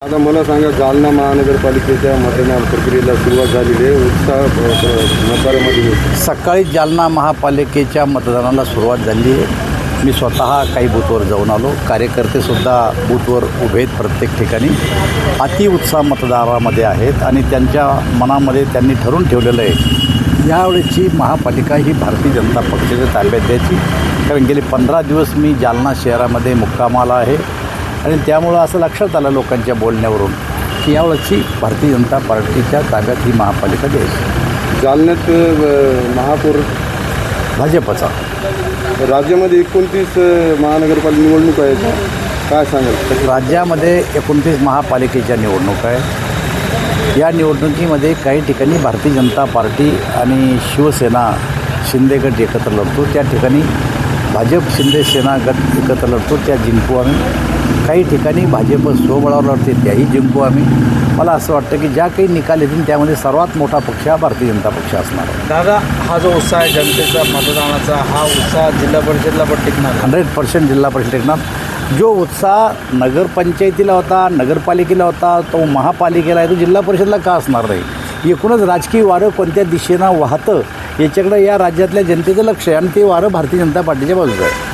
आता मला सांगा, जालना महानगरपालिकेच्या मतदान प्रक्रियेला सुरुवात झालेली आहे. उत्साह मतदारामध्ये होतो. सकाळी जालना महापालिकेच्या मतदानाला सुरुवात झाली आहे. मी स्वतः काही बूथवर जाऊन आलो. कार्यकर्तेसुद्धा बूथवर उभे आहेत. प्रत्येक ठिकाणी अतिउत्साह मतदारामध्ये आहेत आणि त्यांच्या मनामध्ये त्यांनी ठरवून ठेवलेलं आहे, यावेळेची महापालिका ही भारतीय जनता पक्षाच्या ताब्यात द्यायची. कारण गेले 15 दिवस मी जालना शहरामध्ये मुक्कामाला आहे आणि त्यामुळं असं लक्षात आलं लोकांच्या बोलण्यावरून की यावेळेची भारतीय जनता पार्टीच्या ताब्यात ही महापालिका द्यायची. जालन्यात महापौर भाजपचा. राज्यामध्ये 29 महानगरपालिका निवडणूक आहेत. काय सांगाल? राज्यामध्ये 29 महापालिकेच्या निवडणुका आहेत. या निवडणुकीमध्ये काही ठिकाणी भारतीय जनता पार्टी आणि शिवसेना शिंदे गट एकत्र लढतो. त्या ठिकाणी भाजप शिंदे सेना गट एकत्र लढतो, त्या जिंकू आम्ही. काही ठिकाणी भाजप स्वबळावर लढते, त्याही जिंकू आम्ही. मला असं वाटतं की ज्या काही निकाल येतील त्यामध्ये सर्वात मोठा पक्ष हा भारतीय जनता पक्ष असणार आहे. दादा, हा जो उत्साह आहे जनतेचा मतदानाचा, हा उत्साह जिल्हा परिषदला पण टिकणार? 100% जिल्हा परिषद टिकणार. जो उत्साह नगरपंचायतीला होता, नगरपालिकेला होता, तो महापालिकेला आहे, तो जिल्हा परिषदला का असणार नाही? एकूणच राजकीय वारं कोणत्या दिशेनं वाहतं याच्याकडे या राज्यातल्या जनतेचं लक्ष आहे आणि ते वारं भारतीय जनता पार्टीच्या बाजूचं आहे.